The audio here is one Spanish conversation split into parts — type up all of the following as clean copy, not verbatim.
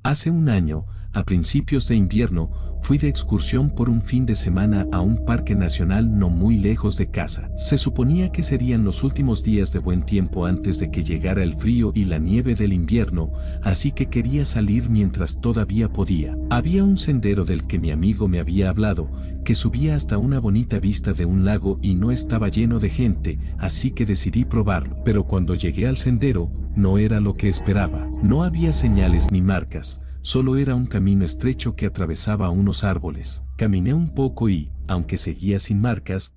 Hace un año, a principios de invierno, fui de excursión por un fin de semana a un parque nacional no muy lejos de casa. Se suponía que serían los últimos días de buen tiempo antes de que llegara el frío y la nieve del invierno, así que quería salir mientras todavía podía. Había un sendero del que mi amigo me había hablado, que subía hasta una bonita vista de un lago y no estaba lleno de gente, así que decidí probarlo. Pero cuando llegué al sendero, no era lo que esperaba. No había señales ni marcas. Solo era un camino estrecho que atravesaba unos árboles. Caminé un poco y, aunque seguía sin marcas,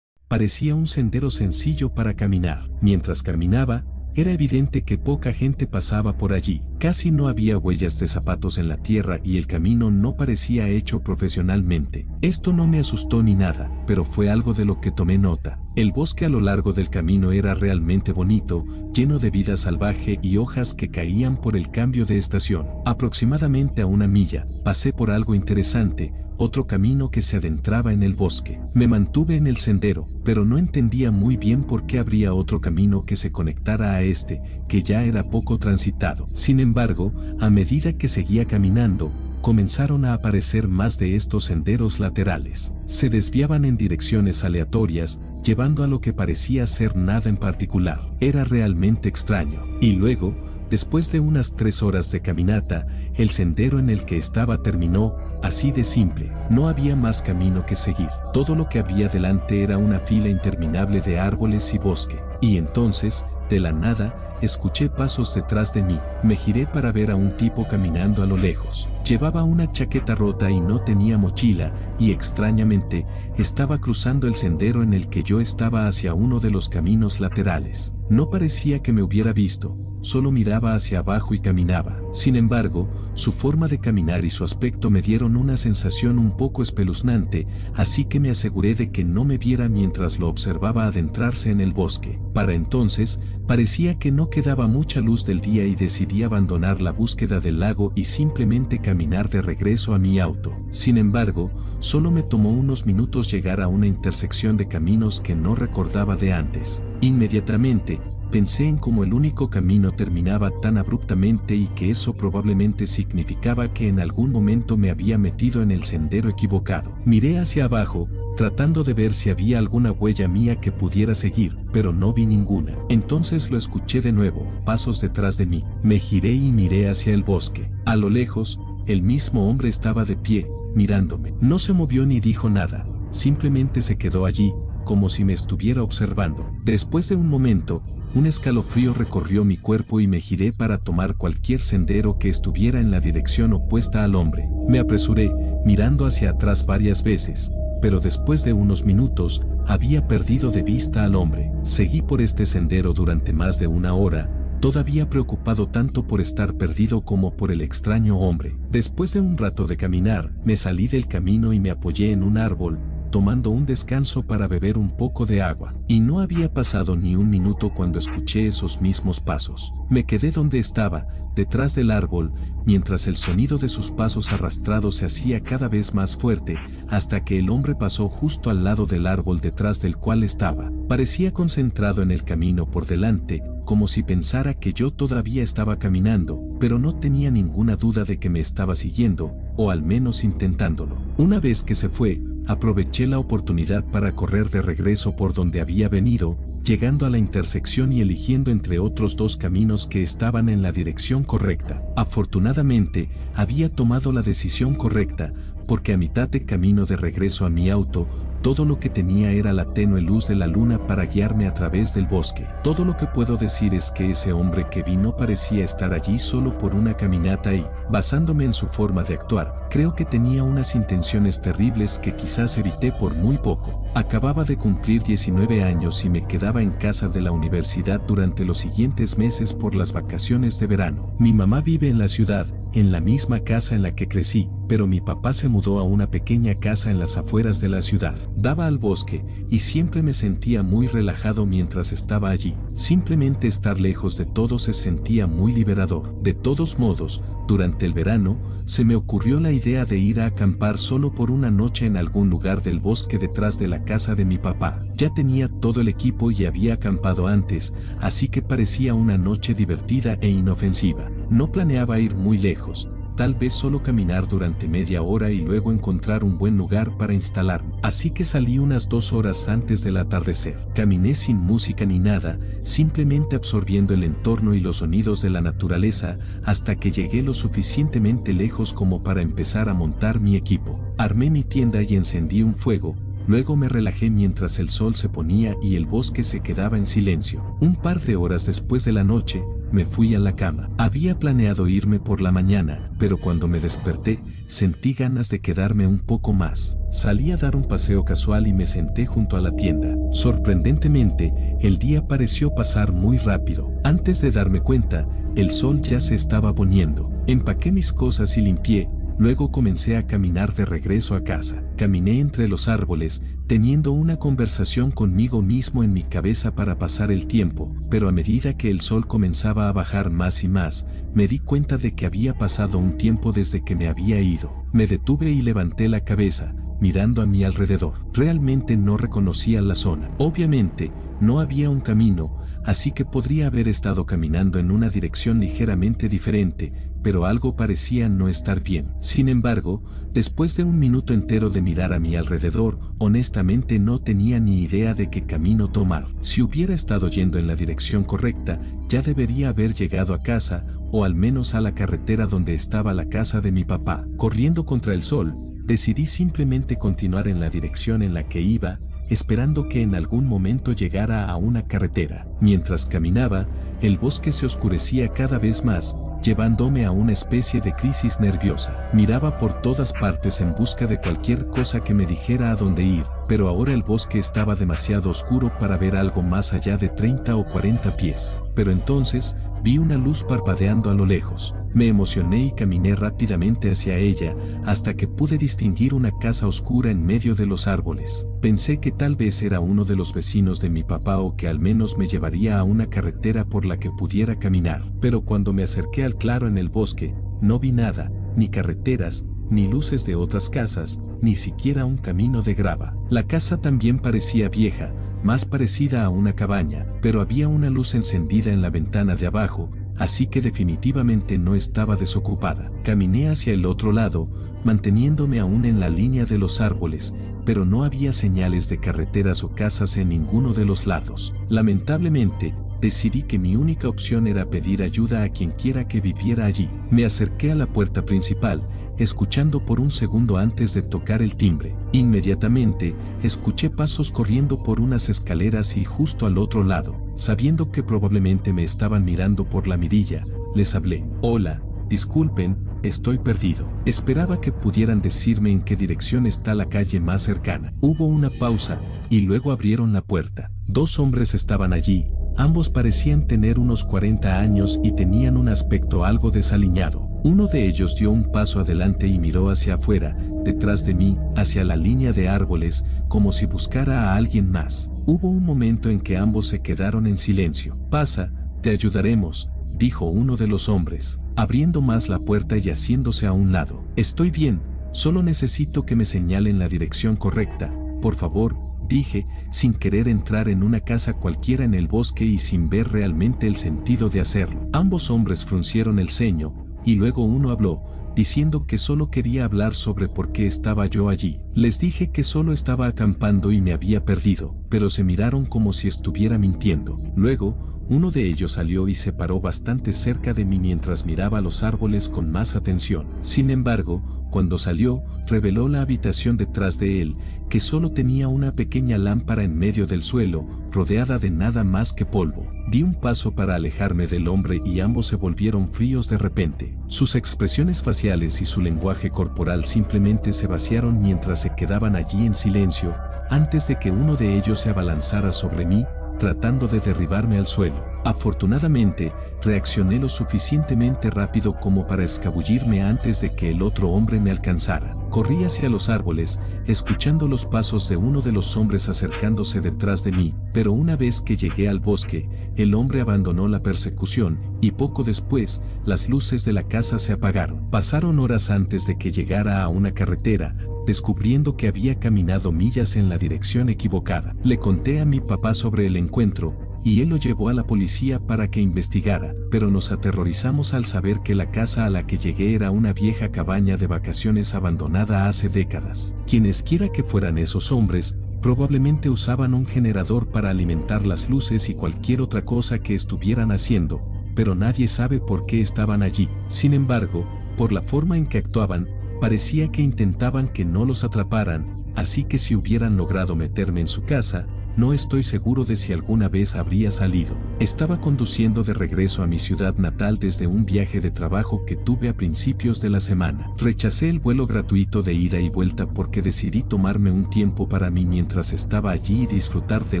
parecía un sendero sencillo para caminar. Mientras caminaba, era evidente que poca gente pasaba por allí. Casi no había huellas de zapatos en la tierra y el camino no parecía hecho profesionalmente. Esto no me asustó ni nada, pero fue algo de lo que tomé nota. El bosque a lo largo del camino era realmente bonito, lleno de vida salvaje y hojas que caían por el cambio de estación. Aproximadamente a una milla, pasé por algo interesante, otro camino que se adentraba en el bosque. Me mantuve en el sendero, pero no entendía muy bien por qué habría otro camino que se conectara a este, que ya era poco transitado. Sin embargo, a medida que seguía caminando, comenzaron a aparecer más de estos senderos laterales. Se desviaban en direcciones aleatorias, llevando a lo que parecía ser nada en particular. Era realmente extraño. Y luego, después de unas 3 horas de caminata, el sendero en el que estaba terminó. Así de simple, no había más camino que seguir. Todo lo que había delante era una fila interminable de árboles y bosque. Y entonces, de la nada, escuché pasos detrás de mí. Me giré para ver a un tipo caminando a lo lejos. Llevaba una chaqueta rota y no tenía mochila, y extrañamente, estaba cruzando el sendero en el que yo estaba hacia uno de los caminos laterales. No parecía que me hubiera visto, solo miraba hacia abajo y caminaba. Sin embargo, su forma de caminar y su aspecto me dieron una sensación un poco espeluznante, así que me aseguré de que no me viera mientras lo observaba adentrarse en el bosque. Para entonces, parecía que no quedaba mucha luz del día y decidí abandonar la búsqueda del lago y simplemente caminar de regreso a mi auto. Sin embargo, solo me tomó unos minutos llegar a una intersección de caminos que no recordaba de antes. Inmediatamente, pensé en cómo el único camino terminaba tan abruptamente y que eso probablemente significaba que en algún momento me había metido en el sendero equivocado. Miré hacia abajo, tratando de ver si había alguna huella mía que pudiera seguir, pero no vi ninguna. Entonces lo escuché de nuevo, pasos detrás de mí. Me giré y miré hacia el bosque. A lo lejos, el mismo hombre estaba de pie, mirándome. No se movió ni dijo nada, simplemente se quedó allí, como si me estuviera observando. Después de un momento, un escalofrío recorrió mi cuerpo y me giré para tomar cualquier sendero que estuviera en la dirección opuesta al hombre. Me apresuré, mirando hacia atrás varias veces, pero después de unos minutos, había perdido de vista al hombre. Seguí por este sendero durante más de una hora, todavía preocupado tanto por estar perdido como por el extraño hombre. Después de un rato de caminar, me salí del camino y me apoyé en un árbol, tomando un descanso para beber un poco de agua. Y no había pasado ni un minuto cuando escuché esos mismos pasos. Me quedé donde estaba, detrás del árbol, mientras el sonido de sus pasos arrastrados se hacía cada vez más fuerte, hasta que el hombre pasó justo al lado del árbol detrás del cual estaba. Parecía concentrado en el camino por delante, como si pensara que yo todavía estaba caminando, pero no tenía ninguna duda de que me estaba siguiendo, o al menos intentándolo. Una vez que se fue, aproveché la oportunidad para correr de regreso por donde había venido, llegando a la intersección y eligiendo entre otros 2 caminos que estaban en la dirección correcta. Afortunadamente, había tomado la decisión correcta, porque a mitad de camino de regreso a mi auto, todo lo que tenía era la tenue luz de la luna para guiarme a través del bosque. Todo lo que puedo decir es que ese hombre que vi no parecía estar allí solo por una caminata y, basándome en su forma de actuar, creo que tenía unas intenciones terribles que quizás evité por muy poco. Acababa de cumplir 19 años y me quedaba en casa de la universidad durante los siguientes meses por las vacaciones de verano. Mi mamá vive en la ciudad, en la misma casa en la que crecí, pero mi papá se mudó a una pequeña casa en las afueras de la ciudad. Daba al bosque, y siempre me sentía muy relajado mientras estaba allí. Simplemente estar lejos de todo se sentía muy liberador. De todos modos, durante el verano, se me ocurrió la idea de ir a acampar solo por una noche en algún lugar del bosque detrás de la casa de mi papá. Ya tenía todo el equipo y había acampado antes, así que parecía una noche divertida e inofensiva. No planeaba ir muy lejos. Tal vez solo caminar durante media hora y luego encontrar un buen lugar para instalarme. Así que salí unas 2 horas antes del atardecer. Caminé sin música ni nada, simplemente absorbiendo el entorno y los sonidos de la naturaleza hasta que llegué lo suficientemente lejos como para empezar a montar mi equipo. Armé mi tienda y encendí un fuego. Luego me relajé mientras el sol se ponía y el bosque se quedaba en silencio. Un par de horas después de la noche, me fui a la cama. Había planeado irme por la mañana, pero cuando me desperté, sentí ganas de quedarme un poco más. Salí a dar un paseo casual y me senté junto a la tienda. Sorprendentemente, el día pareció pasar muy rápido. Antes de darme cuenta, el sol ya se estaba poniendo. Empaqué mis cosas y limpié. Luego comencé a caminar de regreso a casa. Caminé entre los árboles, teniendo una conversación conmigo mismo en mi cabeza para pasar el tiempo, pero a medida que el sol comenzaba a bajar más y más, me di cuenta de que había pasado un tiempo desde que me había ido. Me detuve y levanté la cabeza, mirando a mi alrededor. Realmente no reconocía la zona. Obviamente, no había un camino, así que podría haber estado caminando en una dirección ligeramente diferente, pero algo parecía no estar bien. Sin embargo, después de un minuto entero de mirar a mi alrededor, honestamente no tenía ni idea de qué camino tomar. Si hubiera estado yendo en la dirección correcta, ya debería haber llegado a casa, o al menos a la carretera donde estaba la casa de mi papá. Corriendo contra el sol, decidí simplemente continuar en la dirección en la que iba, esperando que en algún momento llegara a una carretera. Mientras caminaba, el bosque se oscurecía cada vez más, llevándome a una especie de crisis nerviosa. Miraba por todas partes en busca de cualquier cosa que me dijera a dónde ir, pero ahora el bosque estaba demasiado oscuro para ver algo más allá de 30 o 40 pies. Pero entonces, vi una luz parpadeando a lo lejos. Me emocioné y caminé rápidamente hacia ella, hasta que pude distinguir una casa oscura en medio de los árboles. Pensé que tal vez era uno de los vecinos de mi papá o que al menos me llevaría a una carretera por la que pudiera caminar. Pero cuando me acerqué al claro en el bosque, no vi nada, ni carreteras, ni luces de otras casas, ni siquiera un camino de grava. La casa también parecía vieja, más parecida a una cabaña, pero había una luz encendida en la ventana de abajo, así que definitivamente no estaba desocupada. Caminé hacia el otro lado, manteniéndome aún en la línea de los árboles, pero no había señales de carreteras o casas en ninguno de los lados. Lamentablemente, decidí que mi única opción era pedir ayuda a quien quiera que viviera allí. Me acerqué a la puerta principal, escuchando por un segundo antes de tocar el timbre. Inmediatamente, escuché pasos corriendo por unas escaleras y justo al otro lado. Sabiendo que probablemente me estaban mirando por la mirilla, les hablé. Hola, disculpen, estoy perdido. Esperaba que pudieran decirme en qué dirección está la calle más cercana. Hubo una pausa, y luego abrieron la puerta. 2 hombres estaban allí. Ambos parecían tener unos 40 años y tenían un aspecto algo desaliñado. Uno de ellos dio un paso adelante y miró hacia afuera, detrás de mí, hacia la línea de árboles, como si buscara a alguien más. Hubo un momento en que ambos se quedaron en silencio. Pasa, te ayudaremos, dijo uno de los hombres, abriendo más la puerta y haciéndose a un lado. Estoy bien, solo necesito que me señalen la dirección correcta, por favor, dije, sin querer entrar en una casa cualquiera en el bosque y sin ver realmente el sentido de hacerlo. Ambos hombres fruncieron el ceño, y luego uno habló, diciendo que solo quería hablar sobre por qué estaba yo allí. Les dije que solo estaba acampando y me había perdido, pero se miraron como si estuviera mintiendo. Luego, uno de ellos salió y se paró bastante cerca de mí mientras miraba los árboles con más atención. Sin embargo, cuando salió, reveló la habitación detrás de él, que solo tenía una pequeña lámpara en medio del suelo, rodeada de nada más que polvo. Di un paso para alejarme del hombre y ambos se volvieron fríos de repente. Sus expresiones faciales y su lenguaje corporal simplemente se vaciaron mientras se quedaban allí en silencio, antes de que uno de ellos se abalanzara sobre mí, tratando de derribarme al suelo. Afortunadamente, reaccioné lo suficientemente rápido como para escabullirme antes de que el otro hombre me alcanzara. Corrí hacia los árboles, escuchando los pasos de uno de los hombres acercándose detrás de mí, pero una vez que llegué al bosque, el hombre abandonó la persecución, y poco después, las luces de la casa se apagaron. Pasaron horas antes de que llegara a una carretera, descubriendo que había caminado millas en la dirección equivocada. Le conté a mi papá sobre el encuentro, y él lo llevó a la policía para que investigara, pero nos aterrorizamos al saber que la casa a la que llegué era una vieja cabaña de vacaciones abandonada hace décadas. Quienesquiera que fueran esos hombres, probablemente usaban un generador para alimentar las luces y cualquier otra cosa que estuvieran haciendo, pero nadie sabe por qué estaban allí. Sin embargo, por la forma en que actuaban, parecía que intentaban que no los atraparan, así que si hubieran logrado meterme en su casa, no estoy seguro de si alguna vez habría salido. Estaba conduciendo de regreso a mi ciudad natal desde un viaje de trabajo que tuve a principios de la semana. Rechacé el vuelo gratuito de ida y vuelta porque decidí tomarme un tiempo para mí mientras estaba allí y disfrutar de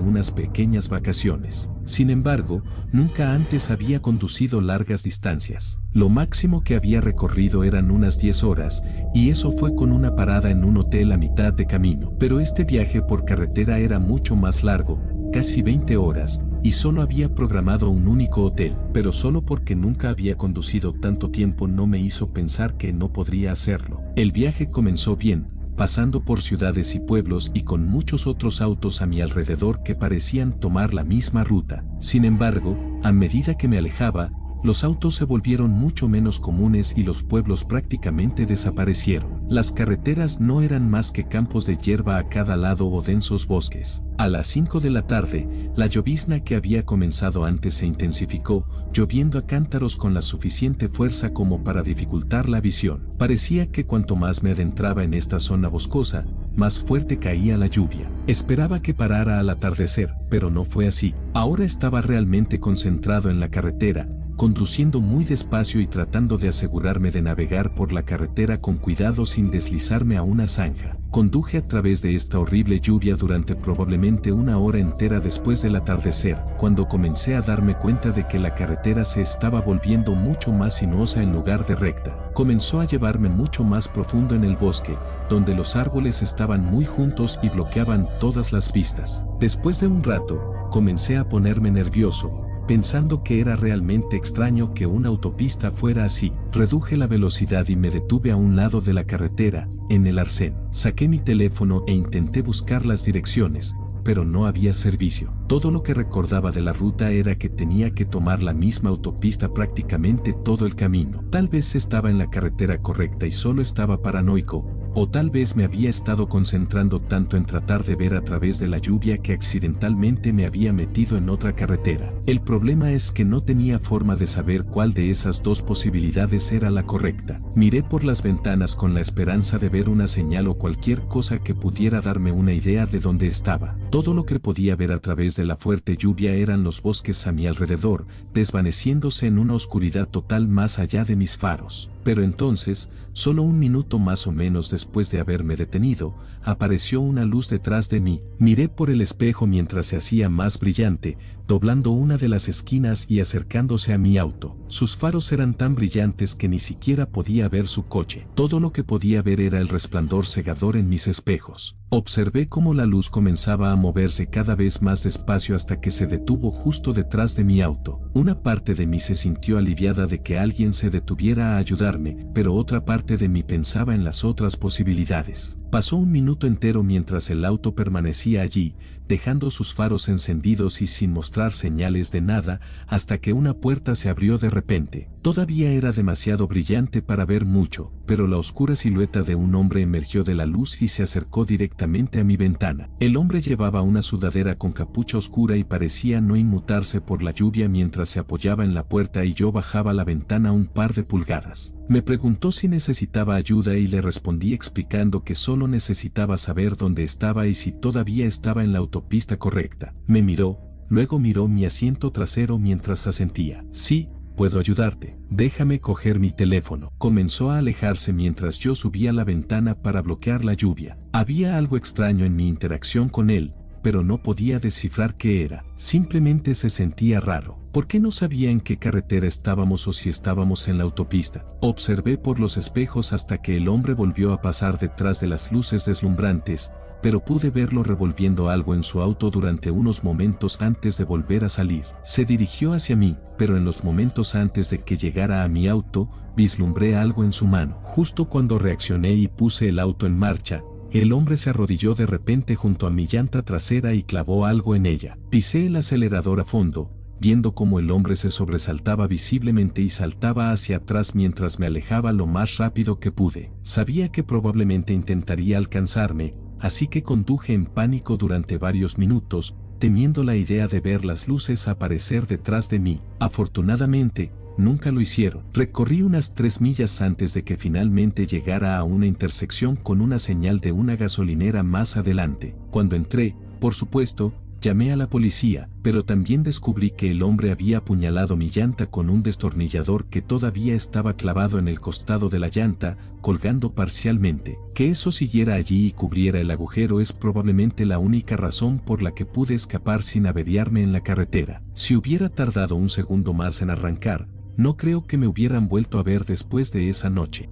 unas pequeñas vacaciones. Sin embargo, nunca antes había conducido largas distancias. Lo máximo que había recorrido eran unas 10 horas, y eso fue con una parada en un hotel a mitad de camino. Pero este viaje por carretera era mucho más largo, casi 20 horas, y solo había programado un único hotel, pero solo porque nunca había conducido tanto tiempo no me hizo pensar que no podría hacerlo. El viaje comenzó bien, pasando por ciudades y pueblos y con muchos otros autos a mi alrededor que parecían tomar la misma ruta. Sin embargo, a medida que me alejaba, los autos se volvieron mucho menos comunes y los pueblos prácticamente desaparecieron. Las carreteras no eran más que campos de hierba a cada lado o densos bosques. A las 5 de la tarde, la llovizna que había comenzado antes se intensificó, lloviendo a cántaros con la suficiente fuerza como para dificultar la visión. Parecía que cuanto más me adentraba en esta zona boscosa, más fuerte caía la lluvia. Esperaba que parara al atardecer, pero no fue así. Ahora estaba realmente concentrado en la carretera, conduciendo muy despacio y tratando de asegurarme de navegar por la carretera con cuidado sin deslizarme a una zanja. Conduje a través de esta horrible lluvia durante probablemente una hora entera después del atardecer, cuando comencé a darme cuenta de que la carretera se estaba volviendo mucho más sinuosa en lugar de recta. Comenzó a llevarme mucho más profundo en el bosque, donde los árboles estaban muy juntos y bloqueaban todas las vistas. Después de un rato, comencé a ponerme nervioso, pensando que era realmente extraño que una autopista fuera así. Reduje la velocidad y me detuve a un lado de la carretera, en el arcén. Saqué mi teléfono e intenté buscar las direcciones, pero no había servicio. Todo lo que recordaba de la ruta era que tenía que tomar la misma autopista prácticamente todo el camino. Tal vez estaba en la carretera correcta y solo estaba paranoico, o tal vez me había estado concentrando tanto en tratar de ver a través de la lluvia que accidentalmente me había metido en otra carretera. El problema es que no tenía forma de saber cuál de esas dos posibilidades era la correcta. Miré por las ventanas con la esperanza de ver una señal o cualquier cosa que pudiera darme una idea de dónde estaba. Todo lo que podía ver a través de la fuerte lluvia eran los bosques a mi alrededor, desvaneciéndose en una oscuridad total más allá de mis faros. Pero entonces, solo un minuto más o menos después de haberme detenido, apareció una luz detrás de mí. Miré por el espejo mientras se hacía más brillante, doblando una de las esquinas y acercándose a mi auto. Sus faros eran tan brillantes que ni siquiera podía ver su coche. Todo lo que podía ver era el resplandor cegador en mis espejos. Observé cómo la luz comenzaba a moverse cada vez más despacio hasta que se detuvo justo detrás de mi auto. Una parte de mí se sintió aliviada de que alguien se detuviera a ayudarme, pero otra parte de mí pensaba en las otras posibilidades. Pasó un minuto entero mientras el auto permanecía allí, dejando sus faros encendidos y sin mostrar señales de nada, hasta que una puerta se abrió de repente. Todavía era demasiado brillante para ver mucho, pero la oscura silueta de un hombre emergió de la luz y se acercó directamente a mi ventana. El hombre llevaba una sudadera con capucha oscura y parecía no inmutarse por la lluvia mientras se apoyaba en la puerta y yo bajaba la ventana un par de pulgadas. Me preguntó si necesitaba ayuda y le respondí explicando que solo necesitaba saber dónde estaba y si todavía estaba en la autopista correcta. Me miró, luego miró mi asiento trasero mientras asentía. Sí, puedo ayudarte. Déjame coger mi teléfono. Comenzó a alejarse mientras yo subía la ventana para bloquear la lluvia. Había algo extraño en mi interacción con él, pero no podía descifrar qué era. Simplemente se sentía raro. ¿Por qué no sabía en qué carretera estábamos o si estábamos en la autopista? Observé por los espejos hasta que el hombre volvió a pasar detrás de las luces deslumbrantes, pero pude verlo revolviendo algo en su auto durante unos momentos antes de volver a salir. Se dirigió hacia mí, pero en los momentos antes de que llegara a mi auto, vislumbré algo en su mano. Justo cuando reaccioné y puse el auto en marcha, el hombre se arrodilló de repente junto a mi llanta trasera y clavó algo en ella. Pisé el acelerador a fondo, viendo cómo el hombre se sobresaltaba visiblemente y saltaba hacia atrás mientras me alejaba lo más rápido que pude. Sabía que probablemente intentaría alcanzarme, así que conduje en pánico durante varios minutos, temiendo la idea de ver las luces aparecer detrás de mí. Afortunadamente, nunca lo hicieron. Recorrí unas 3 millas antes de que finalmente llegara a una intersección con una señal de una gasolinera más adelante. Cuando entré, por supuesto, llamé a la policía, pero también descubrí que el hombre había apuñalado mi llanta con un destornillador que todavía estaba clavado en el costado de la llanta, colgando parcialmente. Que eso siguiera allí y cubriera el agujero es probablemente la única razón por la que pude escapar sin averiarme en la carretera. Si hubiera tardado un segundo más en arrancar, no creo que me hubieran vuelto a ver después de esa noche.